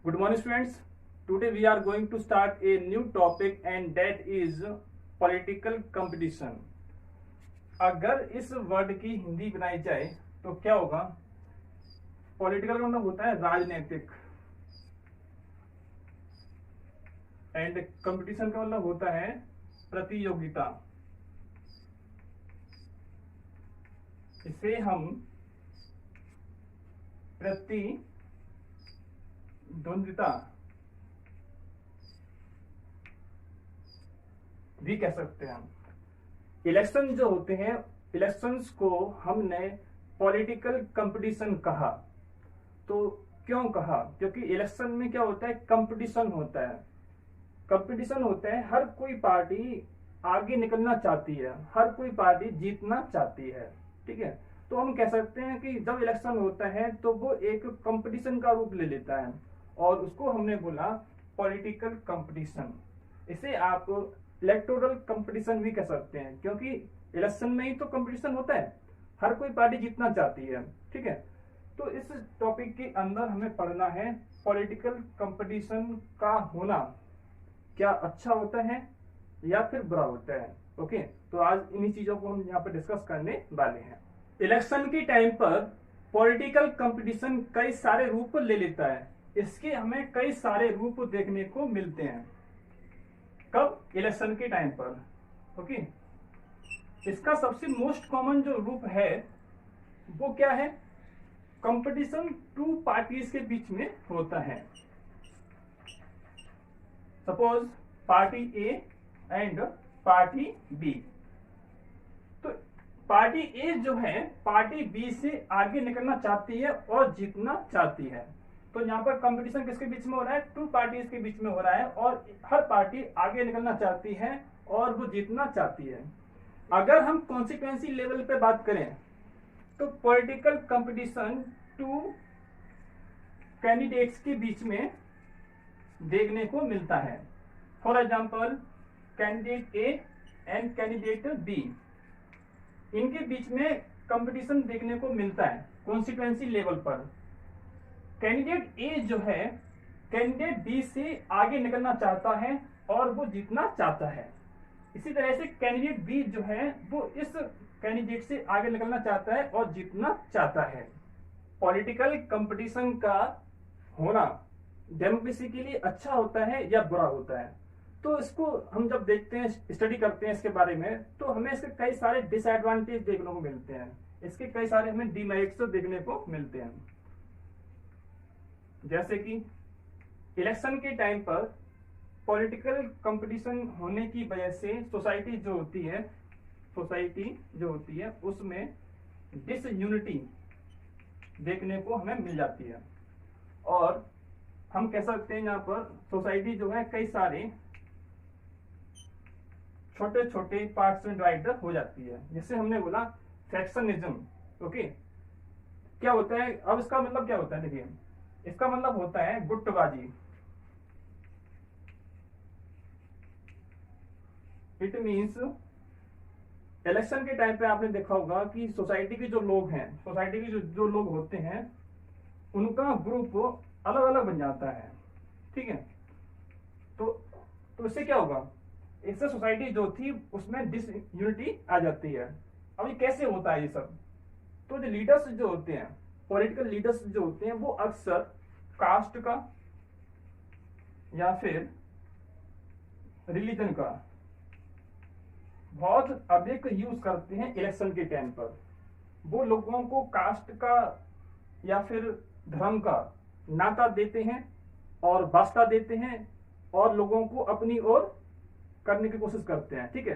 Good morning, students. Today we are going to start a new topic and that is political competition. अगर इस word की हिंदी बनाई जाए तो क्या होगा? पॉलिटिकल का मतलब होता है राजनीतिक एंड कंपटीशन का मतलब होता है प्रतियोगिता। इसे हम प्रतिद्वंद्विता भी कह सकते हैं। इलेक्शन जो होते हैं, इलेक्शंस को हमने पॉलिटिकल कंपटीशन कहा। तो क्यों कहा? क्योंकि इलेक्शन में क्या होता है, कंपटीशन होता है। कंपटीशन होता है, हर कोई पार्टी आगे निकलना चाहती है, हर कोई पार्टी जीतना चाहती है। ठीक है, तो हम कह सकते हैं कि जब इलेक्शन होता है तो वो एक कंपटीशन का रूप ले लेता है और उसको हमने बोला पॉलिटिकल कंपटीशन। इसे आप इलेक्टोरल कंपटीशन भी कह सकते हैं, क्योंकि इलेक्शन में ही तो कंपटीशन होता है, हर कोई पार्टी जीतना चाहती है। ठीक है, तो इस टॉपिक के अंदर हमें पढ़ना है पॉलिटिकल कंपटीशन का होना क्या अच्छा होता है या फिर बुरा होता है। ओके, तो आज इन्हीं चीजों को हम यहाँ पर डिस्कस करने वाले हैं। इलेक्शन के टाइम पर पॉलिटिकल कंपटीशन कई सारे रूप ले लेता है। इसके हमें कई सारे रूप देखने को मिलते हैं। कब? इलेक्शन के टाइम पर। ओके, इसका सबसे मोस्ट कॉमन जो रूप है वो क्या है? कंपटीशन टू पार्टीज के बीच में होता है। Suppose party A and party B. तो पार्टी ए जो है पार्टी बी से आगे निकलना चाहती है और जीतना चाहती है। तो यहाँ पर कंपटीशन किसके बीच में हो रहा है? टू पार्टीज के बीच में हो रहा है और हर पार्टी आगे निकलना चाहती है और वो जीतना चाहती है। अगर हम कॉन्सिक्वेंसी लेवल पे बात करें तो पॉलिटिकल कंपटीशन टू कैंडिडेट्स के बीच में देखने को मिलता है। For example candidate A and candidate B, इनके बीच में कंपटीशन देखने को मिलता है कॉन्सिक्वेंसी लेवल पर। कैंडिडेट ए जो है कैंडिडेट बी से आगे निकलना चाहता है और वो जीतना चाहता है। इसी तरह से कैंडिडेट बी जो है वो इस कैंडिडेट से आगे निकलना चाहता है और जीतना चाहता है। पॉलिटिकल कंपटीशन का होना डेमोक्रेसी के लिए अच्छा होता है या बुरा होता है? तो इसको हम जब देखते हैं, स्टडी करते हैं इसके बारे में, तो हमें इसके कई सारे डिसएडवांटेज देखने को मिलते हैं, इसके कई सारे हमें डिमेरिट्स देखने को मिलते हैं। जैसे कि इलेक्शन के टाइम पर पॉलिटिकल कंपटीशन होने की वजह से सोसाइटी जो होती है उसमें डिसयूनिटी देखने को हमें मिल जाती है। और हम कह सकते हैं यहाँ पर सोसाइटी जो है कई सारे छोटे छोटे पार्ट्स में डिवाइड हो जाती है, जिससे हमने बोला फैक्शनिज्म। ओके, क्या होता है? अब इसका मतलब क्या होता है? देखिए, इसका मतलब होता है गुटबाजी। इट मीन्स इलेक्शन के टाइम पे आपने देखा होगा कि सोसाइटी के जो लोग हैं, सोसाइटी के जो लोग होते हैं उनका ग्रुप अलग अलग बन जाता है। ठीक है, तो इससे क्या होगा? इससे सोसाइटी जो थी उसमें डिसयूनिटी आ जाती है। अब ये कैसे होता है ये सब? तो जो लीडर्स जो होते हैं, पॉलिटिकल लीडर्स जो होते हैं, वो अक्सर कास्ट का या फिर रिलीजन का बहुत अधिक यूज करते हैं इलेक्शन के टाइम पर। वो लोगों को कास्ट का या फिर धर्म का नाता देते हैं और वास्ता देते हैं और लोगों को अपनी ओर करने की कोशिश करते हैं। ठीक है,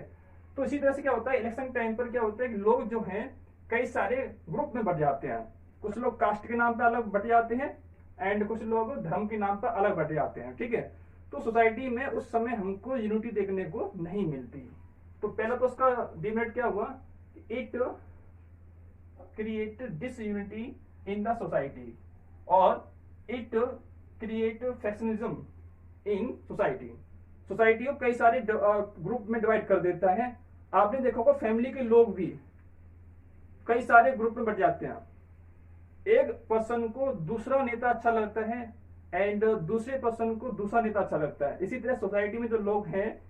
तो इसी तरह से क्या होता है इलेक्शन टाइम पर? क्या होता है कि लोग जो हैं कई सारे ग्रुप में बट जाते हैं। कुछ लोग कास्ट के नाम पर अलग बट जाते हैं एंड कुछ लोग धर्म के नाम पर अलग बट जाते हैं। ठीक है, तो सोसाइटी में उस समय हमको यूनिटी देखने को नहीं मिलती। तो पहला तो उसका डिमेरिट क्या हुआ? It create disunity in the society और it create factionism in society. Society को कई सारे ग्रुप में डिवाइड कर देता है। आपने देखा होगा फैमिली के लोग भी कई सारे ग्रुप में बट जाते हैं। एक पर्सन को दूसरा नेता अच्छा लगता है एंड दूसरे पर्सन को दूसरा नेता अच्छा लगता है। इसी तरह सोसाइटी में जो लोग हैं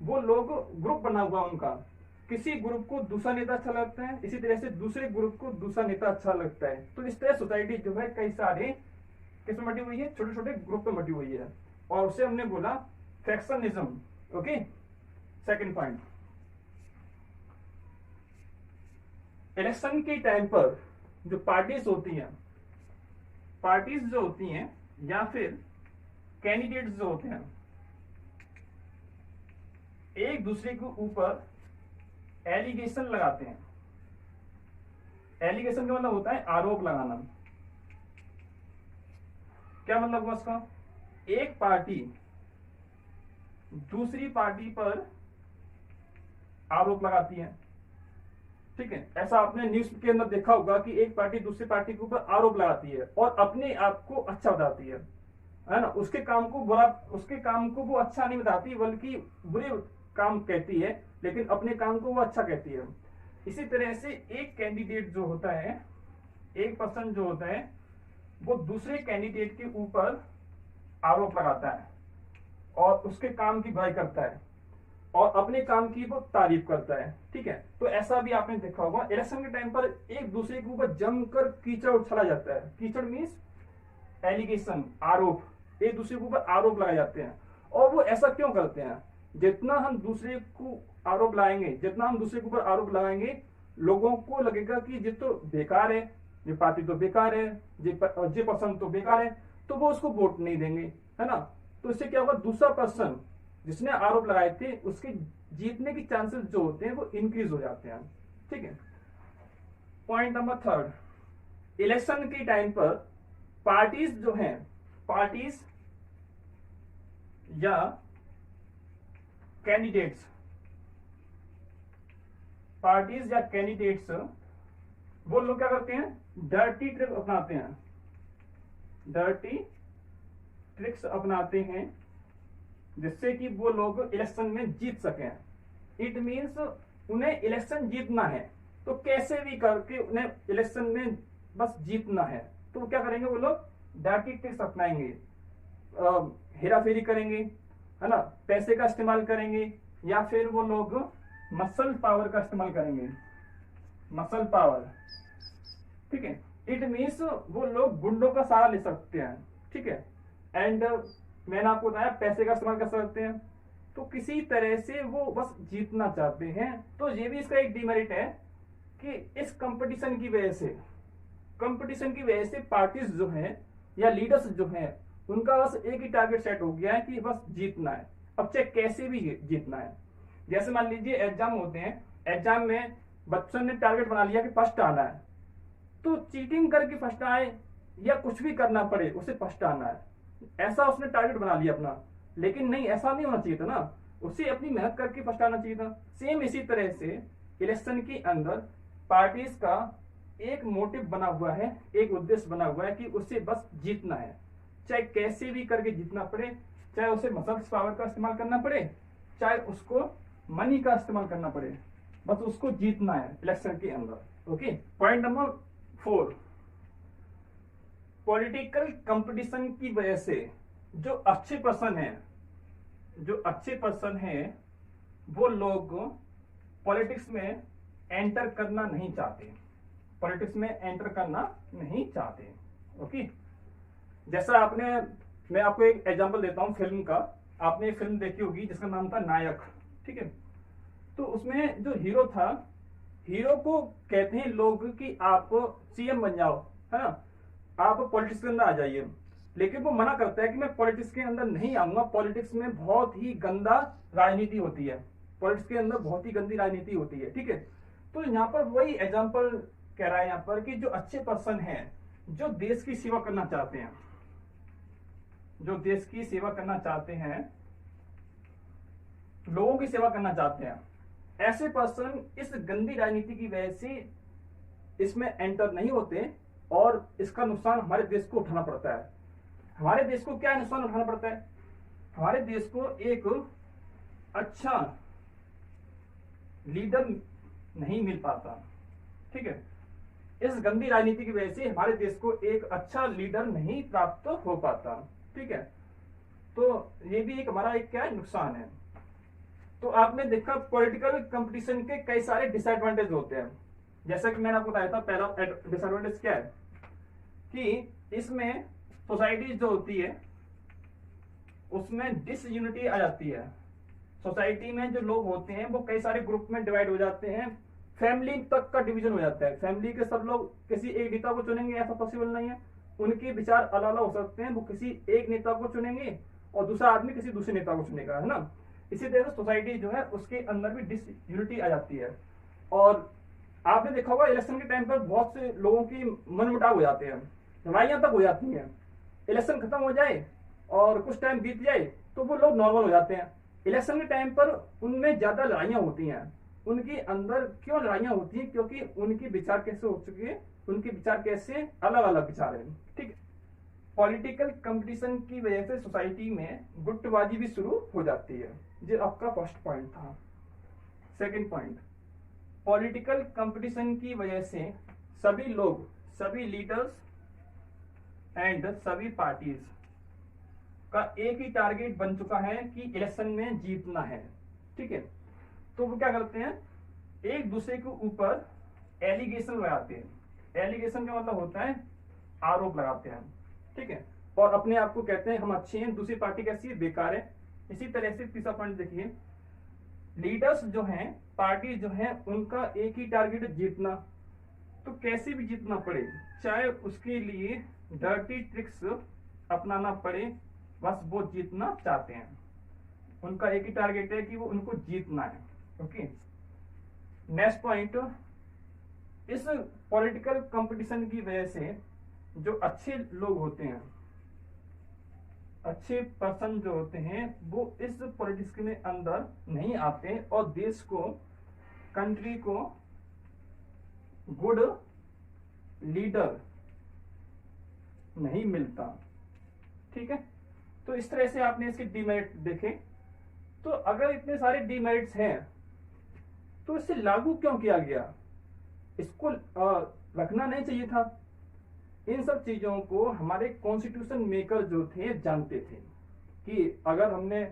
वो लोग ग्रुप बना हुआ उनका, किसी ग्रुप को दूसरा नेता अच्छा लगता है, इसी तरह से दूसरे ग्रुप को दूसरा नेता अच्छा लगता है। तो इस तरह सोसाइटी जो है कई सारे किसमें बटी हुई है, छोटे छोटे ग्रुप में बटी हुई है, और उसे हमने बोला फैक्शनिज्म। ओके, सेकंड पॉइंट, इलेक्शन के टाइम पर जो पार्टीज होती हैं, पार्टीज जो होती हैं या फिर कैंडिडेट्स जो होते हैं, एक दूसरे के ऊपर एलिगेशन लगाते हैं। एलिगेशन का मतलब होता है आरोप लगाना। क्या मतलब हुआ उसका, एक पार्टी दूसरी पार्टी पर आरोप लगाती है, ठीक है। ऐसा आपने न्यूज के अंदर देखा होगा कि एक पार्टी दूसरी पार्टी के ऊपर आरोप लगाती है और अपने आप को अच्छा बताती है ना। उसके काम को बुरा, उसके काम को वो अच्छा नहीं बताती बल्कि बुरे काम कहती है, लेकिन अपने काम को वो अच्छा कहती है। इसी तरह से एक कैंडिडेट जो होता है, एक पर्सन जो होता है, वो दूसरे कैंडिडेट के ऊपर आरोप लगाता है और उसके काम की बुराई करता है और अपने काम की वो तारीफ करता है, ठीक है। तो ऐसा भी आपने देखा होगा इलेक्शन के टाइम पर एक दूसरे के ऊपर जमकर कीचड़ उछला जाता है। कीचड़ मीन्स एलिगेशन, आरोप, एक दूसरे के ऊपर आरोप लगाए जाते हैं। और वो ऐसा क्यों करते हैं, जितना हम दूसरे को आरोप लगाएंगे, जितना हम दूसरे के ऊपर आरोप लगाएंगे, लोगों को लगेगा कि ये तो बेकार है, ये पार्टी तो बेकार है, ये पर्सन तो बेकार है, तो वो उसको वोट नहीं देंगे, है ना। तो इससे क्या होगा, दूसरा पर्सन जिसने आरोप लगाए थे उसके जीतने की चांसेस जो होते हैं वो इंक्रीज हो जाते हैं, ठीक है। पॉइंट नंबर थर्ड, इलेक्शन के टाइम पर पार्टीज जो हैं, पार्टीज या कैंडिडेट्स, पार्टीज या कैंडिडेट्स वो लोग क्या करते हैं, डर्टी ट्रिक्स अपनाते हैं, डर्टी ट्रिक्स अपनाते हैं जिससे कि वो लोग इलेक्शन में जीत सकें। इट मीन्स उन्हें इलेक्शन जीतना है, तो कैसे भी करके उन्हें इलेक्शन में बस जीतना है। तो वो क्या करेंगे, वो लोग डर्टी ट्रिक्स अपनाएंगे, हेरा फेरी करेंगे, है ना, पैसे का इस्तेमाल करेंगे, या फिर वो लोग मसल पावर का इस्तेमाल करेंगे, मसल पावर, ठीक है। इट मीन्स वो लोग गुंडों का सहारा ले सकते हैं, ठीक है। एंड मैंने आपको बताया पैसे का इस्तेमाल कर सकते हैं। तो किसी तरह से वो बस जीतना चाहते हैं। तो ये भी इसका एक डिमेरिट है कि इस कंपटीशन की वजह से, कंपटीशन की वजह से पार्टीज जो हैं या लीडर्स जो हैं उनका बस एक ही टारगेट सेट हो गया है कि बस जीतना है, अब चाहे कैसे भी जीतना है। जैसे मान लीजिए एग्जाम होते हैं, एग्जाम में बच्चों ने टारगेट बना लिया कि फर्स्ट आना है, तो चीटिंग करके फर्स्ट आए या कुछ भी करना पड़े उसे फर्स्ट आना है, ऐसा उसने टारगेट बना लिया अपना। लेकिन नहीं, ऐसा नहीं होना चाहिए था ना, उसे अपनी मेहनत करके फर्स्ट आना चाहिए था। सेम इसी तरह से इलेक्शन के अंदर पार्टीज का एक मोटिव बना हुआ है, एक उद्देश्य बना हुआ है कि उसे बस जीतना है, चाहे कैसे भी करके जीतना पड़े, चाहे उसे मसल्स पावर का इस्तेमाल करना पड़े, चाहे उसको मनी का इस्तेमाल करना पड़े, बस उसको जीतना है इलेक्शन के अंदर। Okay, point number 4, political competition की वजह से जो अच्छे पर्सन हैं, जो अच्छे पर्सन हैं वो लोग पॉलिटिक्स में एंटर करना नहीं चाहते, पॉलिटिक्स में एंटर करना नहीं चाहते। ओके, जैसा आपने, मैं आपको एक एग्जांपल देता हूं फिल्म का। आपने एक फिल्म देखी होगी जिसका नाम था नायक, ठीक है। तो उसमें जो हीरो था, हीरो को कहते हैं लोग कि आप सीएम बन जाओ, है ना, आप पॉलिटिक्स के अंदर आ जाइए। लेकिन वो मना करता है कि मैं पॉलिटिक्स के अंदर नहीं आऊंगा, पॉलिटिक्स में बहुत ही गंदा राजनीति होती है, पॉलिटिक्स के अंदर बहुत ही गंदी राजनीति होती है, ठीक है। तो यहाँ पर वही एग्जांपल कह रहा है यहाँ पर कि जो अच्छे पर्सन हैं, जो देश की सेवा करना चाहते हैं, जो देश की सेवा करना चाहते हैं, लोगों की सेवा करना चाहते हैं, ऐसे पर्सन इस गंदी राजनीति की वजह से इसमें एंटर नहीं होते और इसका नुकसान हमारे देश को उठाना पड़ता है। हमारे देश को क्या नुकसान उठाना पड़ता है, हमारे देश को एक अच्छा लीडर नहीं मिल पाता, ठीक है। इस गंदी राजनीति की वजह से हमारे देश को एक अच्छा लीडर नहीं प्राप्त हो पाता। ठीक है। तो ये भी एक हमारा एक क्या है, नुकसान है। तो आपने देखा पॉलिटिकल कंपटीशन के कई सारे डिसएडवांटेज होते हैं। जैसा कि मैंने आपको बताया था, पहला डिसएडवांटेज क्या है कि इसमें सोसाइटी जो होती है उसमें डिसयूनिटी आ जाती है। सोसाइटी में जो लोग होते हैं वो कई सारे ग्रुप में डिवाइड हो जाते हैं, फैमिली तक का डिवीजन हो जाता है। फैमिली के सब लोग किसी एक नेता को चुनेंगे ऐसा पॉसिबल नहीं है, उनके विचार अलग अलग हो सकते हैं। वो किसी एक नेता को चुनेंगे और दूसरा आदमी किसी दूसरे नेता को चुनेगा, है ना। इसी तरह से सोसाइटी जो है उसके अंदर भी डिसयूनिटी आ जाती है। और आपने देखा होगा इलेक्शन के टाइम पर बहुत से लोगों की मनमुटाव हो जाते हैं, लड़ाइयां तक हो जाती हैं। इलेक्शन खत्म हो जाए और कुछ टाइम बीत जाए तो वो लोग नॉर्मल हो जाते हैं। इलेक्शन के टाइम पर उनमें ज्यादा लड़ाइयां होती हैं। उनके अंदर क्यों लड़ाइयां होती हैं? क्योंकि उनके विचार कैसे हो चुके हैं, उनके विचार कैसे अलग अलग विचार है, ठीक है। पॉलिटिकल कंपटीशन की वजह से सोसाइटी में गुटबाजी भी शुरू हो जाती है। ये आपका फर्स्ट पॉइंट था। सेकंड पॉइंट, पॉलिटिकल कंपटीशन की वजह से सभी लोग, सभी लीडर्स एंड सभी पार्टीज का एक ही टारगेट बन चुका है कि इलेक्शन में जीतना है, ठीक है। तो वो क्या करते हैं, एक दूसरे के ऊपर एलिगेशन लगाते हैं। एलिगेशन का मतलब होता है आरोप लगाते हैं, ठीक है। और अपने आप को कहते हैं हम अच्छे हैं, दूसरी पार्टी कैसी है, बेकार है। इसी तरह से तीसरा पॉइंट देखिए, लीडर्स जो हैं, पार्टी जो है, उनका एक ही टारगेट जीतना। तो कैसे भी जीतना पड़े, चाहे उसके लिए डर्टी ट्रिक्स अपनाना पड़े, बस वो जीतना चाहते हैं। उनका एक ही टारगेट है कि वो उनको जीतना है, ओके। नेक्स्ट पॉइंट, इस पॉलिटिकल कंपटीशन की वजह से जो अच्छे लोग होते हैं, अच्छे पर्सन जो होते हैं, वो इस पॉलिटिक्स में अंदर नहीं आते और देश को, कंट्री को गुड लीडर नहीं मिलता, ठीक है। तो इस तरह से आपने इसके डीमेरिट देखे। तो अगर इतने सारे डीमेरिट्स हैं तो इसे लागू क्यों किया गया? इसको रखना नहीं चाहिए था। इन सब चीजों को हमारे कॉन्स्टिट्यूशन मेकर जो थे जानते थे कि अगर हमने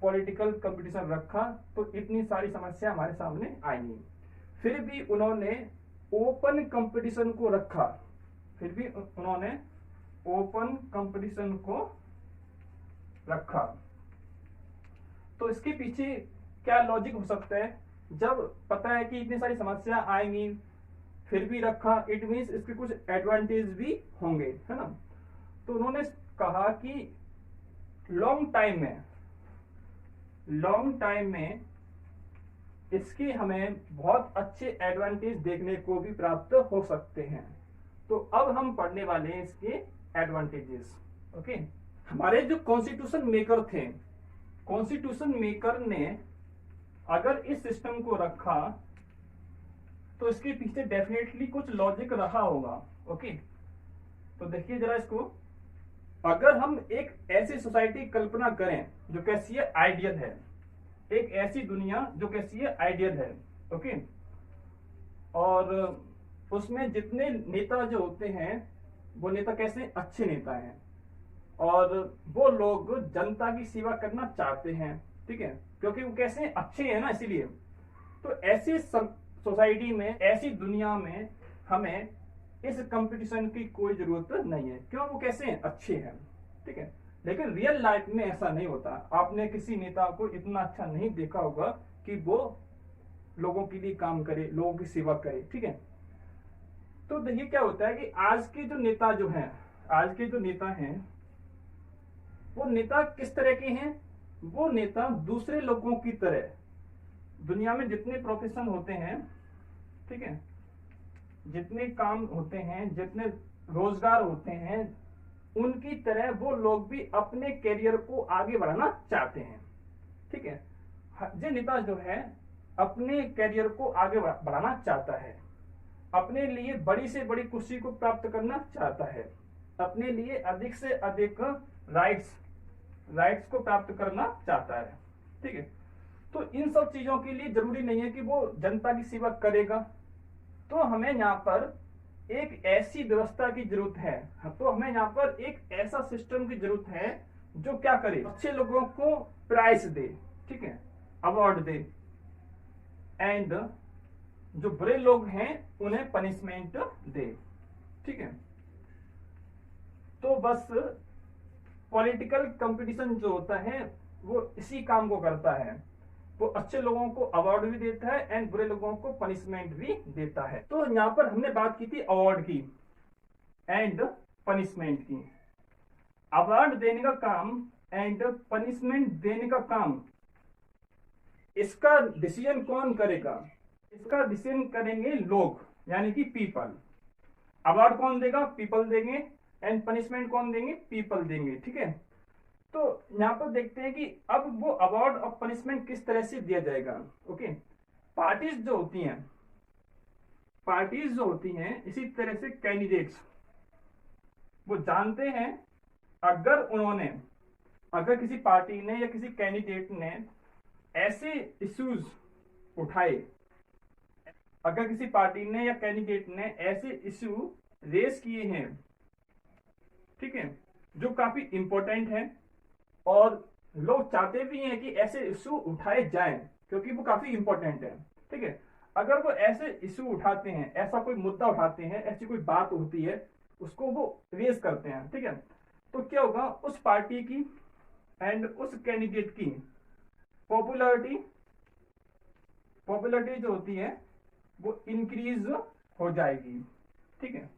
पॉलिटिकल कंपटीशन रखा तो इतनी सारी समस्या हमारे सामने आएंगी। फिर भी उन्होंने ओपन कंपटीशन को रखा, फिर भी उन्होंने ओपन कंपटीशन को रखा। तो इसके पीछे क्या लॉजिक हो सकता है? जब पता है कि इतनी सारी समस्या आएंगी फिर भी रखा, इट मीन्स इसके कुछ एडवांटेज भी होंगे, है ना। तो उन्होंने कहा कि लॉन्ग टाइम में इसके हमें बहुत अच्छे एडवांटेज देखने को भी प्राप्त हो सकते हैं। तो अब हम पढ़ने वाले हैं इसके एडवांटेजेस, ओके। हमारे जो कॉन्स्टिट्यूशन मेकर थे, कॉन्स्टिट्यूशन मेकर ने अगर इस सिस्टम को रखा तो इसके पीछे डेफिनेटली कुछ लॉजिक रहा होगा, ओके। तो देखिए जरा इसको, अगर हम एक ऐसी सोसाइटी कल्पना करें जो कैसी है, आइडियल है, एक ऐसी दुनिया जो कैसी है, आइडियल है, ओके। और उसमें जितने नेता जो होते हैं वो नेता कैसे, अच्छे नेता हैं और वो लोग जनता की सेवा करना चाहते हैं, ठीक है, क्योंकि वो कैसे अच्छे हैं ना, इसीलिए। तो ऐसी सोसाइटी में, ऐसी दुनिया में हमें इस कंपटीशन की कोई जरूरत नहीं है। क्यों? वो कैसे हैं, अच्छे हैं, ठीक है। लेकिन रियल लाइफ में ऐसा नहीं होता। आपने किसी नेता को इतना अच्छा नहीं देखा होगा कि वो लोगों के लिए काम करे, लोगों की सेवा करे, ठीक है। तो देखिए क्या होता है कि आज के जो नेता जो हैं, आज के जो नेता हैं, वो नेता किस तरह के हैं? वो नेता दूसरे लोगों की तरह, दुनिया में जितने प्रोफेशन होते हैं, ठीक है, जितने काम होते हैं, जितने रोजगार होते हैं, उनकी तरह वो लोग भी अपने करियर को आगे बढ़ाना चाहते हैं, ठीक है। जो नेता जो है अपने करियर को आगे बढ़ाना चाहता है, अपने लिए बड़ी से बड़ी कुर्सी को प्राप्त करना चाहता है, अपने लिए अधिक से अधिक राइट्स को प्राप्त करना चाहता है, ठीक है। तो इन सब चीजों के लिए जरूरी नहीं है कि वो जनता की सेवा करेगा। तो हमें यहाँ पर एक ऐसी व्यवस्था की जरूरत है। तो हमें यहाँ पर एक ऐसा सिस्टम की जरूरत है जो क्या करे, अच्छे लोगों को प्राइज दे, ठीक है, अवार्ड दे, एंड जो बुरे लोग हैं उन्हें पनिशमेंट दे, ठीक है। तो बस पॉलिटिकल कंपटीशन जो होता है वो इसी काम को करता है, वो अच्छे लोगों को अवार्ड भी देता है एंड बुरे लोगों को पनिशमेंट भी देता है। तो यहां पर हमने बात की थी अवार्ड की एंड पनिशमेंट की। अवार्ड देने का काम एंड पनिशमेंट देने का काम, इसका डिसीजन कौन करेगा? इसका डिसीजन करेंगे लोग, यानी कि पीपल। अवार्ड कौन देगा? पीपल देंगे, एंड पनिशमेंट कौन देंगे? पीपल देंगे, ठीक है। तो यहां पर देखते हैं कि अब वो अवार्ड और पनिशमेंट किस तरह से दिया जाएगा। ओके, पार्टीज जो होती हैं इसी तरह से कैंडिडेट्स, वो जानते हैं अगर किसी पार्टी ने या किसी कैंडिडेट ने ऐसे इश्यूज उठाए, अगर किसी पार्टी ने या कैंडिडेट ने ऐसे इश्यू रेस किए हैं, ठीक है, जो काफी इंपॉर्टेंट है और लोग चाहते भी हैं कि ऐसे इश्यू उठाए जाएं क्योंकि वो काफी इंपॉर्टेंट है, ठीक है। अगर वो ऐसे इश्यू उठाते हैं, ऐसा कोई मुद्दा उठाते हैं, ऐसी कोई बात होती है, उसको वो रेस करते हैं, ठीक है, तो क्या होगा, उस पार्टी की एंड उस कैंडिडेट की पॉपुलैरिटी जो होती है वो इंक्रीज हो जाएगी, ठीक है।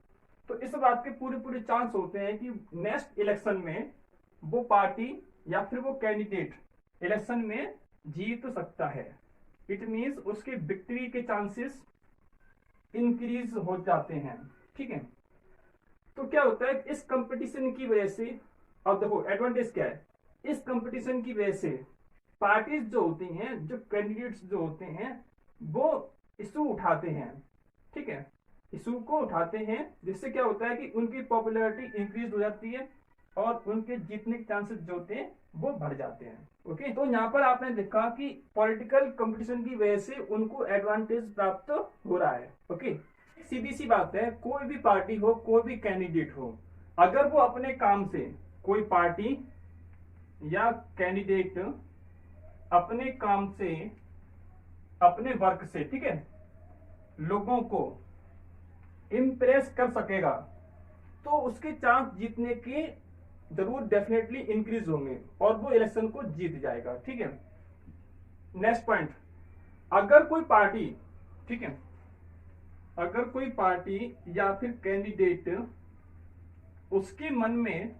तो इस बात के पूरे चांस होते हैं कि नेक्स्ट इलेक्शन में वो पार्टी या फिर वो कैंडिडेट इलेक्शन में जीत सकता है। इट मींस उसके विक्ट्री के चांसेस इंक्रीज हो जाते हैं, ठीक है। तो क्या होता है, इस कंपटीशन की वजह से, अब देखो एडवांटेज क्या है, इस कंपटीशन की वजह से पार्टीज जो होती हैं, जो कैंडिडेट्स जो होते हैं, वो इशू उठाते हैं, ठीक है, इशू को उठाते हैं, जिससे क्या होता है कि उनकी पॉपुलैरिटी इंक्रीज हो जाती है और उनके जीतने के चांसेस जो होते हैं वो बढ़ जाते हैं। ओके, तो यहाँ पर आपने देखा कि पॉलिटिकल कंपटीशन की वजह से उनको एडवांटेज प्राप्त हो रहा है। ओके, सीधी सी बात है, कोई भी पार्टी हो, कोई भी कैंडिडेट हो, अगर वो अपने काम से, कोई पार्टी या कैंडिडेट अपने काम से, अपने वर्क से, ठीक है, लोगों को इम्प्रेस कर सकेगा तो उसके चांस जीतने के जरूर डेफिनेटली इंक्रीज होंगे और वो इलेक्शन को जीत जाएगा, ठीक है। नेक्स्ट पॉइंट, अगर कोई पार्टी, ठीक है, अगर कोई पार्टी या फिर कैंडिडेट, उसके मन में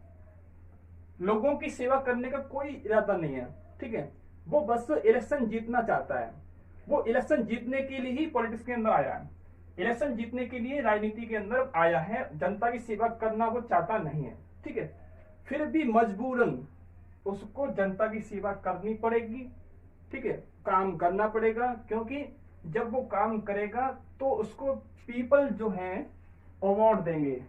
लोगों की सेवा करने का कोई इरादा नहीं है, ठीक है, वो बस इलेक्शन जीतना चाहता है, वो इलेक्शन जीतने के लिए ही पॉलिटिक्स के अंदर आया है, इलेक्शन जीतने के लिए राजनीति के अंदर आया है, जनता की सेवा करना वो चाहता नहीं है, ठीक है, फिर भी मजबूरन उसको जनता की सेवा करनी पड़ेगी, ठीक है, काम करना पड़ेगा, क्योंकि जब वो काम करेगा तो उसको पीपल जो है अवार्ड देंगे,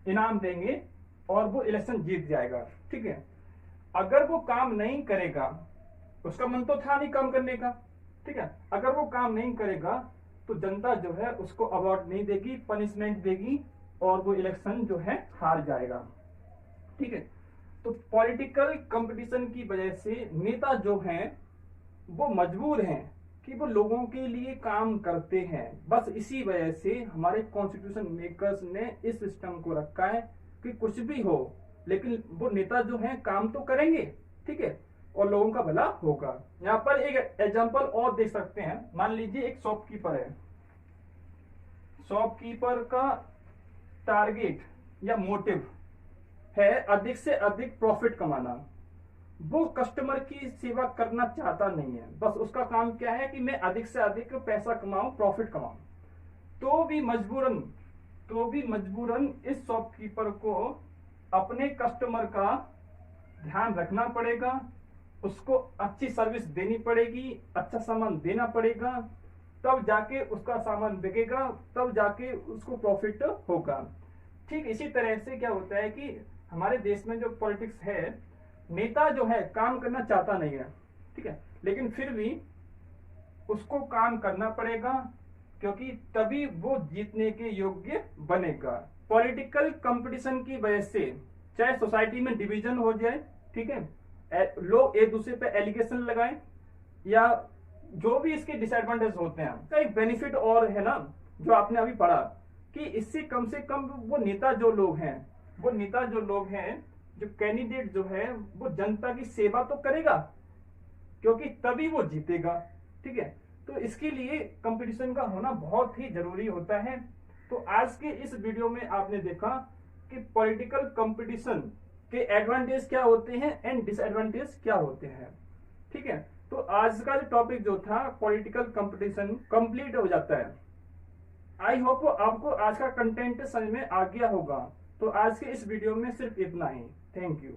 इनाम देंगे और वो इलेक्शन जीत जाएगा, ठीक है। अगर वो काम नहीं करेगा, उसका मन तो था नहीं काम करने का, ठीक है, अगर वो काम नहीं करेगा तो जनता जो है उसको अवार्ड नहीं देगी, पनिशमेंट देगी और वो इलेक्शन जो है हार जाएगा, ठीक है। तो पॉलिटिकल कंपटीशन की वजह से नेता जो हैं वो मजबूर हैं कि वो लोगों के लिए काम करते हैं। बस इसी वजह से हमारे कॉन्स्टिट्यूशन मेकर्स ने इस सिस्टम को रखा है कि कुछ भी हो लेकिन वो नेता जो हैं काम तो करेंगे, ठीक है, और लोगों का भला होगा। यहाँ पर एक एग्जांपल और देख सकते हैं, मान लीजिए एक शॉपकीपर है, शॉपकीपर का टारगेट या मोटिव है अधिक से अधिक प्रॉफिट कमाना, वो कस्टमर की सेवा करना चाहता नहीं है, बस उसका काम क्या है कि मैं अधिक से अधिक पैसा कमाऊं, प्रॉफिट कमाऊं। तो भी मजबूरन इस शॉपकीपर को अपने कस्टमर का ध्यान रखना पड़ेगा, उसको अच्छी सर्विस देनी पड़ेगी, अच्छा सामान देना पड़ेगा, तब जाके उसका सामान बिकेगा, तब जाके उसको प्रॉफिट होगा। ठीक इसी तरह से क्या होता है कि हमारे देश में जो पॉलिटिक्स है, नेता जो है काम करना चाहता नहीं है, ठीक है, लेकिन फिर भी उसको काम करना पड़ेगा, क्योंकि तभी वो जीतने के योग्य बनेगा। पॉलिटिकल कंपटीशन की वजह से चाहे सोसाइटी में डिवीजन हो जाए, ठीक है, लोग एक दूसरे पे एलिगेशन लगाएं, या जो भी इसके डिसएडवांटेज होते हैं। तो एक बेनिफिट और है ना, जो आपने अभी पढ़ा, कि इससे कम से कम वो नेता जो लोग हैं, जो कैंडिडेट जो है, वो जनता की सेवा तो करेगा, क्योंकि तभी वो जीतेगा। ठीक है, तो इसके लिए कंपटीशन का होना बहुत ही जरूरी होता है। तो आज के इस वीडियो में आपने देखा कि पॉलिटिकल कंपटीशन के एडवांटेज क्या होते हैं एंड डिसएडवांटेज क्या होते हैं। ठीक है, तो आज का जो टॉपिक जो था पॉलिटिकल कंपटीशन कंप्लीट हो जाता है। आई होप आपको आज का कंटेंट समझ में आ गया होगा। तो आज के इस वीडियो में सिर्फ इतना ही। Thank you.